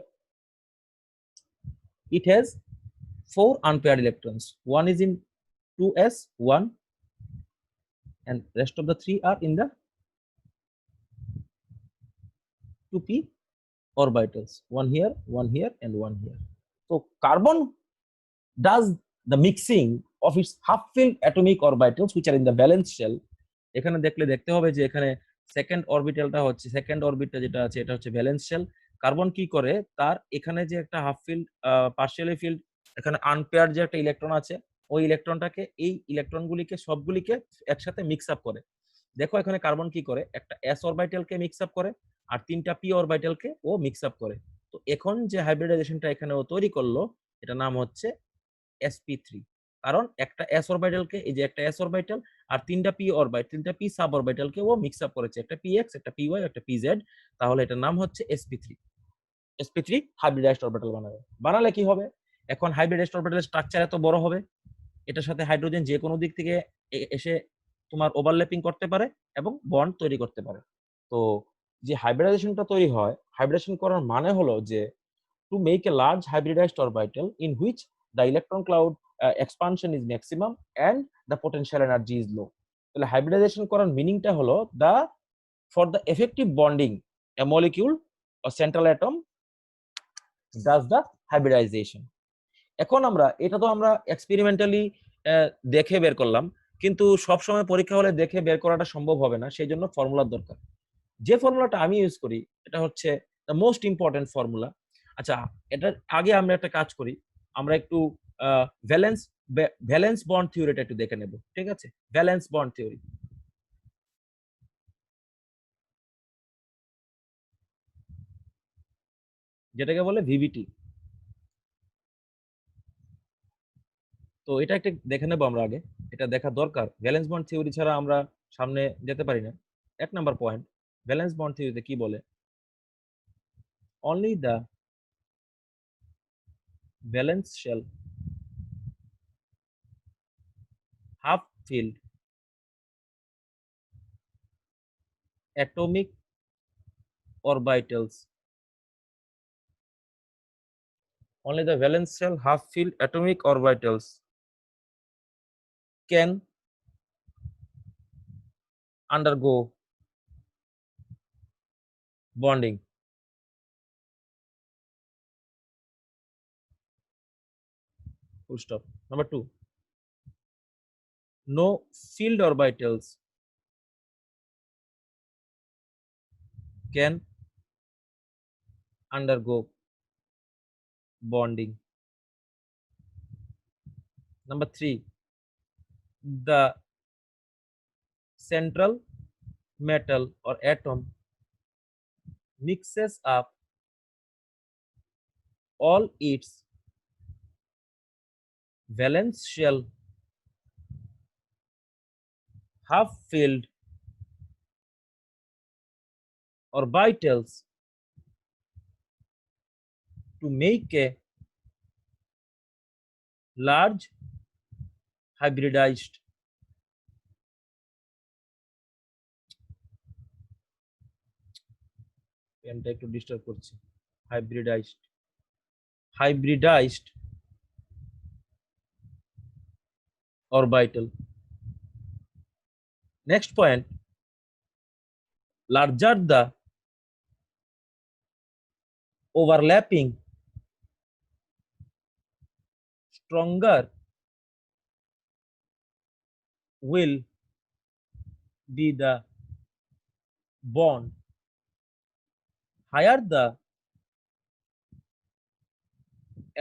it has 4 unpaired electrons. One is in 2s1 and rest of the 3 are in the 2p orbitals. One here, and one here. So carbon does the mixing of its half-filled atomic orbitals which are in the valence shell. এখানে দেখতে হবে যে এখানে second অরবিটালটা হচ্ছে, second অরবিটটা যেটা আছে এটা হচ্ছে ভ্যালেন্স শেল। কার্বন কি করে, তার এখানে যে একটা হাফ ফিল্ড পার্শিয়ালি ফিল্ড এখানে আনপেয়ার যে একটা ইলেকট্রন আছে, ওই ইলেকট্রনটাকে এই ইলেকট্রনগুলিকে সবগুলিকে একসাথে মিক্স আপ করে। দেখো এখানে কার্বন কি করে, একটা এস অরবিটালকে মিক্স আপ করে আর 3টা পি অরবিটালকে ও মিক্স আপ করে। তো এখন যে হাইব্রিডাইজেশনটা এখানে ও তৈরি করলো, এটা নাম হচ্ছে sp3। কারণ একটা s অরবিটালকে, এই যে একটা s অরবিটাল আর 3টা p সাব অরবিটালকে ও মিক্স আপ করেছে, একটা px, একটা py, একটা pz, তাহলে এটার নাম হচ্ছে sp3। sp3 হাইব্রিডাইজড অরবিটাল বানালে কি হবে, এখন হাইব্রিডাইজড অরবিটালের স্ট্রাকচার এত বড় হবে, এটার সাথে হাইড্রোজেন যে কোনো দিক থেকে এসে তোমার ওভারল্যাপিং করতে পারে এবং বন্ড তৈরি করতে পারে। তো যে হাইব্রিডাইজেশনটা তৈরি হয়, হাইব্রিডাইজেশন করার মানে হলো যে to make a large hybridized orbital in which the electron cloud expansion is maximum and the potential energy is low. তাহলে হাইব্রিডাইজেশন করার মিনিংটা হলো the for the effective bonding a molecule or central atom does the hybridization. এখন আমরা এটা তো আমরা experimentally দেখে বের করলাম, কিন্তু সব সময় পরীক্ষা হলে দেখে বের করাটা সম্ভব হবে না, সেই জন্য ফর্মুলার দরকার। যে ফর্মুলাটা আমি ইউজ করি এটা হচ্ছে দ্য মোস্ট ইম্পর্টেন্ট ফর্মুলা। আচ্ছা, এটার আগে আমরা একটা কাজ করি, আমরা একটু ভ্যালেন্স ভ্যালেন্স বন্ড থিওরিটা একটু দেখে নেব, ঠিক আছে? ভ্যালেন্স বন্ড থিওরি, যেটাকে বলে ভিভিটি। তো এটা একটা দেখে নেব আমরা আগে, এটা দেখা দরকার। ভ্যালেন্স বন্ড থিওরি ছাড়া আমরা সামনে যেতে পারি না। 1 নাম্বার পয়েন্ট, ভ্যালেন্স বন্ড থিওরিতে কি বলে, only the valence shell half filled atomic orbitals only the valence shell half filled atomic orbitals can undergo bonding. Full stop. Number 2, no filled orbitals can undergo bonding. Number 3, the central metal or atom mixes up all its valence shell half filled orbitals to make a large hybridized পেনটা একটু disturb করছে hybridized orbital. Next point, larger the overlapping, stronger will be the bond. Higher the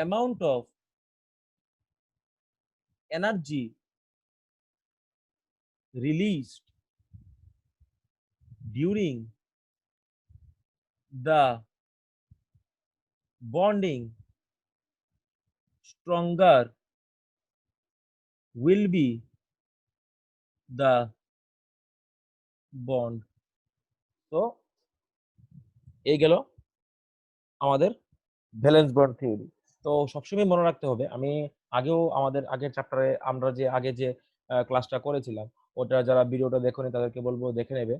amount of energy released during the bonding, stronger will be the bond. So এই গেল আমাদের valence bond theory. তো সবসময় মনে রাখতে হবে, আমি আগেও আমাদের আগের চ্যাপ্টারে আমরা যে আগে যে ক্লাসটা করেছিলাম, ওটা যারা ভিডিওটা দেখোনি তাদেরকে বলবো দেখে নেবে।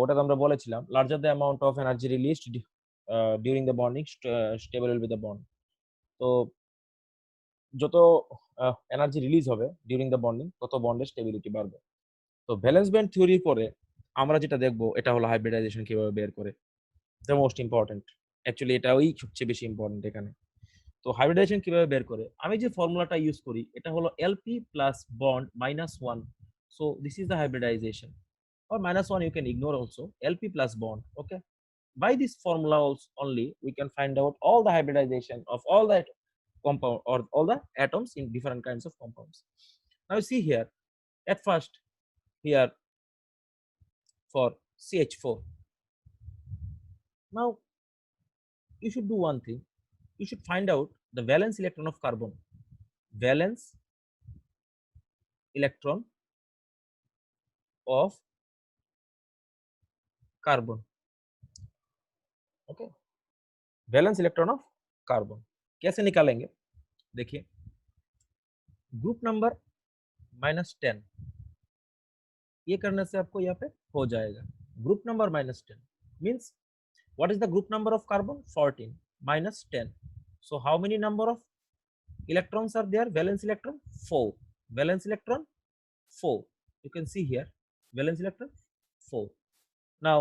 ওটাতে আমরা বলেছিলাম larger the amount of energy released during the bonding stable will be the bond. তো যত এনার্জি রিলিজ হবে ডিউরিং দ্য বন্ডিং তত বন্ডের স্টেবিলিটি বাড়বে। তো ভ্যালেন্স ব্যান্ড থিওরির পরে আমরা যেটা দেখবো এটা হলো হাইব্রিডাইজেশন কিভাবে বের করে, দ্য মোস্ট ইম্পর্টেন্ট। অ্যাকচুয়ালি এটাই সবচেয়ে বেশি ইম্পর্টেন্ট এখানে। তো হাইব্রিডাইজেশন কিভাবে বের করে, আমি যে ফর্মুলাটা ইউজ করি এটা হলো LP plus bond -1। So this is the hybridization, or -1 you can ignore also, LP plus bond. Okay, by this formula also only we can find out all the hybridization of all the compound or all the atoms in different kinds of compounds. Now you see here, at first here for CH4. Now you should do one thing, you should find out the valence electron of carbon, valence electron of carbon. Okay, valence electron of carbon कैसे निकालेंगे, देखिए group number -10, ये करने से आपको यहाँ पे हो जाएगा group number -10 means what is the group number of carbon, 14 -10. So how many number of electrons are there, valence electron 4, valence electron 4, you can see here valence electron 4. Now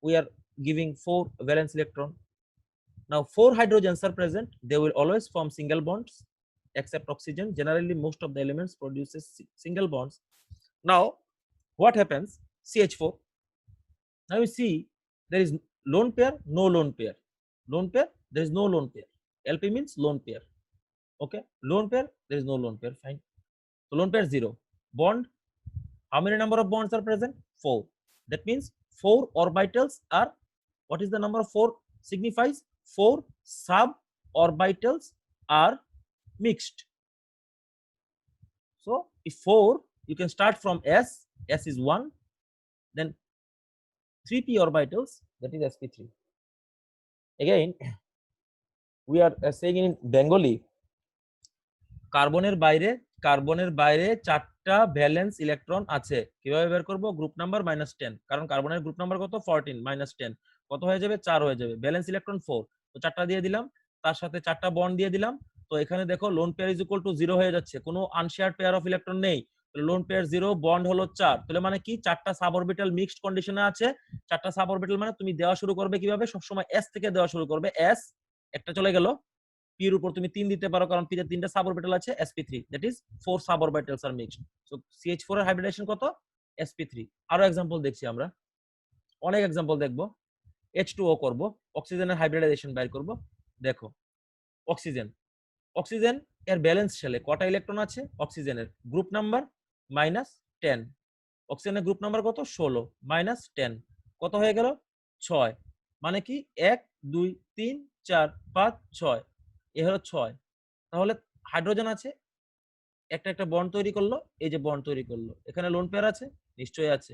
we are giving 4 valence electron. Now 4 hydrogens are present, they will always form single bonds except oxygen. Generally most of the elements produces single bonds. Now what happens, CH4, now you see there is lone pair, no lone pair, lone pair, there is no lone pair, LP means lone pair. Okay, lone pair, there is no lone pair, fine. So lone pair 0, bond, how many number of bonds are present, 4, that means 4 orbitals are, what is the number of 4 signifies, 4 sub orbitals are mixed. So if 4, you can start from S, S is 1, then 3p orbitals, that is sp3. Again we are saying in Bengali, কার্বনের বাইরে 4টা valence electron আছে, কিভাবে বের করব, group number -10, কারণ কার্বনের group number কত 14, -10 কত হয়ে যাবে 4 হয়ে যাবে, ভ্যালেন্স ইলেকট্রন 4, তো 4টা দিয়ে দিলাম, তার সাথে 4টা বন্ড দিয়ে দিলাম। তো এখানে দেখো lone pair is equal to 0 হয়ে যাচ্ছে, কোনো আনশেয়ার্ড পেয়ার অফ ইলেকট্রন নেই। লোন পেয়ার 0, বন্ড হলো 4, তাহলে মানে কি 4টা সাব অরবিটাল মিক্সড কন্ডিশনে আছে। 4টা সাব অরবিটাল মানে তুমি দেওয়া শুরু করবে কিভাবে, সবসময় s থেকে দেওয়া শুরু করবে। s একটা চলে গেল, p এর উপর তুমি 3 দিতে পারো কারণ p তে 3টা সাব অরবিটাল আছে, sp3 that is 4 sub orbitals আর মিক্সড। সো CH4 এর হাইব্রিডেশন কত, sp3। আরো एग्जांपल দেখছি আমরা, অনেক एग्जांपल দেখব। H2O করব, অক্সিজেনের হাইব্রিডাইজেশন বের করব। দেখো অক্সিজেন, অক্সিজেন এর ব্যালেন্স শেলে কটা ইলেকট্রন আছে, অক্সিজেনের গ্রুপ নাম্বার -10, অক্সিজেনের গ্রুপ নাম্বার কত 16 -10 কত হয়ে গেল 6, মানে কি 1 2 3 4 5 6, এ হলো 6। তাহলে হাইড্রোজেন আছে, একটা একটা বন্ড তৈরি করলো, এই যে বন্ড তৈরি করলো। এখানে লোন পেয়ার আছে, নিশ্চয়ই আছে।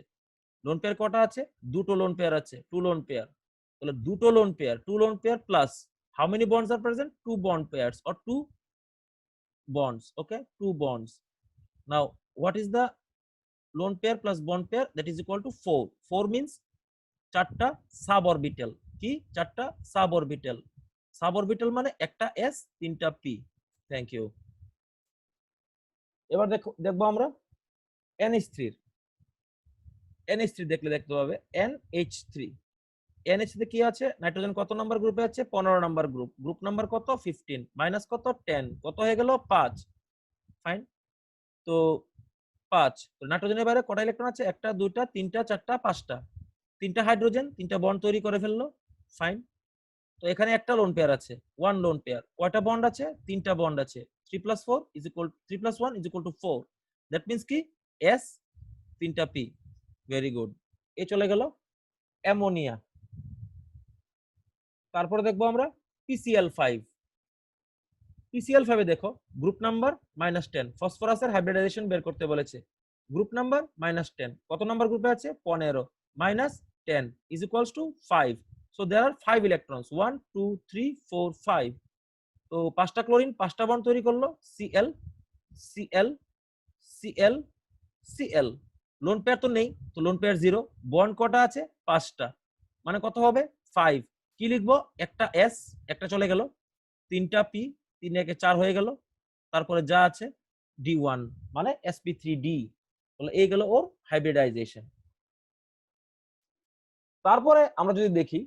লোন পেয়ার কটা আছে, দুটো লোন পেয়ার আছে, 2 লোন পেয়ার। তাহলে দুটো lone pair, 2 lone pair plus how many bonds are present, 2 bond pairs or 2 bonds, okay, 2 bonds. Now what is the lone pair plus bond pair, that is equal to 4. 4 means 4টা sub orbital, কি 4টা sub orbital. Sub orbital মানে একটা s 3টা p। Thank you. এবার দেখবো আমরা NH3 এর, NH3 দেখলে দেখতে পাবে NH3, NH তে কি আছে, নাইট্রোজেন কত নাম্বার গ্রুপে আছে, 15 নাম্বার গ্রুপ, গ্রুপ নাম্বার কত 15 মাইনাস কত 10, কত হয়ে গেল 5। ফাইন, তো 5, তো নাইট্রোজেনের বাইরে কটা ইলেকট্রন আছে, একটা দুইটা তিনটা চারটা পাঁচটা, 3টা হাইড্রোজেন, 3টা বন্ড তৈরি করে ফেললো। ফাইন, তো এখানে একটা লোন পেয়ার আছে, 1 লোন পেয়ার, কয়টা বন্ড আছে, 3টা বন্ড আছে, 3 + 4 = 3 + 1 = 4, দ্যাট মিন্স কি s 3টা p। ভেরি গুড, এ চলে গেল অ্যামোনিয়া। তারপরে দেখবো আমরা PCl5, PCl5 এ দেখো গ্রুপ নাম্বার -10, ফসফরাসের হাইব্রিডাইজেশন বের করতে বলেছে। গ্রুপ নাম্বার -10, কত নাম্বার গ্রুপে আছে 15, -10 = 5। So there are 5 electrons, 1 2 3 4 5। তো 5টা ক্লোরিন, 5টা বন্ড তৈরি করলো, Cl Cl Cl Cl। Lone pair তো নেই, তো লোন পেয়ার 0, বন্ড কটা আছে 5টা, মানে কত হবে 5। কি লিখবো, একটা s, একটা চলে গেল, 3টা p, 3 একে 4 হয়ে গেল, তারপরে যা আছে D1 মানে sp3d। তাহলে এই গেল ওর হাইব্রিডাইজেশন। তারপরে আমরা যদি দেখি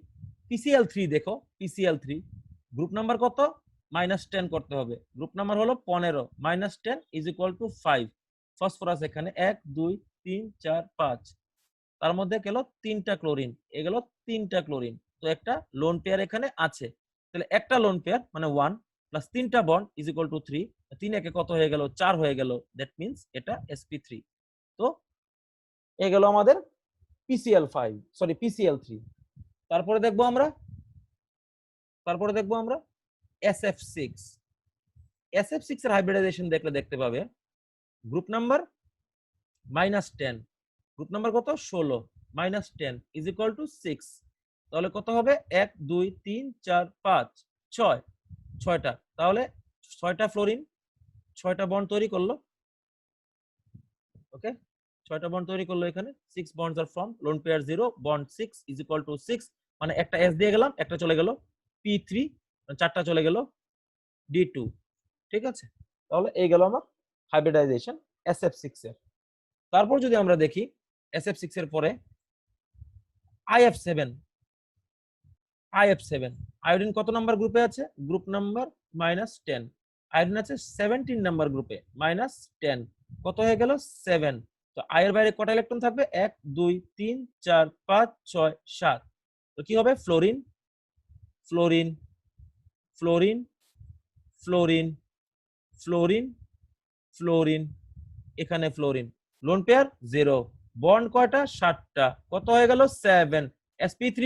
PCl3, দেখো PCl3 গ্রুপ নাম্বার কত -10 করতে হবে, গ্রুপ নাম্বার হলো 15, -10 = 5। ফসফরাস এখানে 1 2 3 4 5, তার মধ্যে গেল 3টা ক্লোরিন, এ গেল 3টা ক্লোরিন, তো একটা লোন পেয়ার এখানে আছে। তাহলে একটা লোন পেয়ার মানে 1 প্লাস 3টা বন্ড = 3, 3 একে কত হয়ে গেল 4 হয়ে গেল, দ্যাট মিন্স এটা sp3। তো এ গেল আমাদের PCl5, সরি PCl3। তারপরে দেখবো আমরা SF6, SF6 এর হাইব্রিডাইজেশন দেখলে দেখতে পাবে গ্রুপ নাম্বার -10, গ্রুপ নাম্বার কত 16, -10 = 6। তাহলে কত হবে 1 2 3 4 5 6, 6টা, তাহলে 6টা ফ্লোরিন, 6টা বন্ড তৈরি করলো। ওকে, 6টা বন্ড তৈরি করলো, এখানে 6 বন্ডস আর ফর্ম, লোন পেয়ার 0, বন্ড 6 = 6, মানে একটা s দিয়ে গেলাম, একটা চলে গেল p3, 4টা চলে গেল d2। ঠিক আছে, তাহলে এই গেল আমার হাইব্রিডাইজেশন SF6 এর। তারপর যদি আমরা দেখি SF6 এর পরে IF7, IF7 আয়োডিন কত নাম্বার গ্রুপে আছে, গ্রুপ নাম্বার -10, আয়োডিন আছে 17 নাম্বার গ্রুপে, -10 কত হয়ে গেল 7। তো আই এর বাইরে কটা ইলেকট্রন থাকবে, 1 2 3 4 5 6 7। তো কি হবে fluorine fluorine fluorine fluorine fluorine fluorine, এখানে ফ্লোরিন, লোন পেয়ার 0, বন্ড কয়টা 7টা, কত হয়ে গেল 7, sp3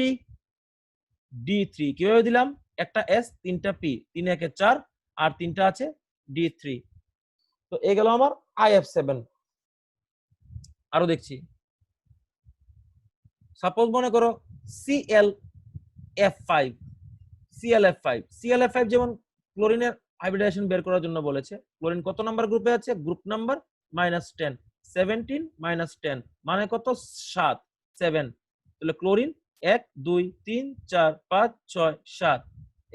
d3 কিভাবে দিলাম, একটা s 3টা p, 3 একে 4 আর 3টা আছে d3। তো এই গেল আমার IF7। আরো দেখছি, সাপোজ মনে করো ClF5, ClF5 যেমন ক্লোরিনের হাইব্রিডাইজেশন বের করার জন্য বলেছে। ক্লোরিন কত নাম্বার গ্রুপে আছে, গ্রুপ নাম্বার -10, 17 -10 মানে কত 7, 7। তাহলে ক্লোরিন 1 2 3 4 5 6 7,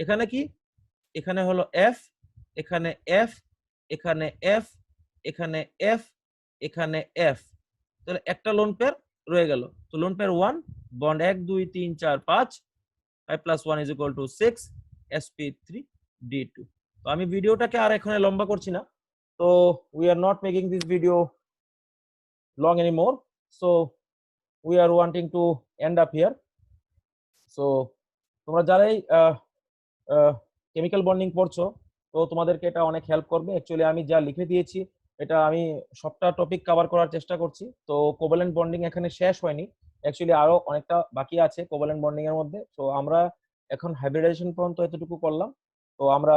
এখানে কি এখানে হলো এফ, এখানে এফ, এখানে এফ, এখানে এফ, এখানে এফ। তাহলে একটা লোন পেয়ার রয়ে গেল। তো lone pair 1 bond 1 2 3 4 5 5 plus 1 is equal to 6 sp3d2। তো আমি ভিডিওটাকে আর এখানে লম্বা করছি না। তো we are not making this video long anymore, so we are wanting to end up here. So তোমরা যারাই কেমিক্যাল বন্ডিং পড়ছো, তো তোমাদেরকে এটা অনেক হেল্প করবে। অ্যাকচুয়ালি আমি যা লিখে দিয়েছি এটা আমি সবটা টপিক কভার করার চেষ্টা করছি। তো কোভালেন্ট বন্ডিং এখানে শেষ হয়নি, অ্যাকচুয়ালি আরো অনেকটা বাকি আছে কোভালেন্ট বন্ডিং এর মধ্যে। তো আমরা এখন হাইব্রিডাইজেশন পর্যন্ত এতটুকু করলাম। তো আমরা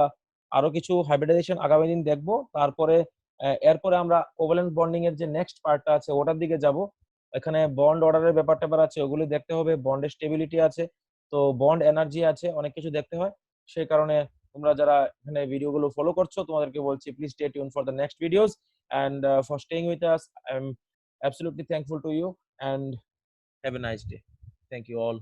আরো কিছু হাইব্রিডাইজেশন আগামী দিন দেখবো। তারপরে এরপরে আমরা কোভালেন্ট বন্ডিং এর যে নেক্সট পার্টটা আছে ওটার দিকে যাব। এখানে বন্ড অর্ডারের ব্যাপার আছে, ওগুলি দেখতে হবে, বন্ডের স্টেবিলিটি আছে, তো বন্ড এনার্জি আছে, অনেক কিছু দেখতে হয়। সেই কারণে তোমরা যারা এখানে ভিডিওগুলো ফলো করছো তোমাদেরকে বলছি please stay tune for the next videos and for staying with us. I'm absolutely thankful to you and have a nice day. Thank you all.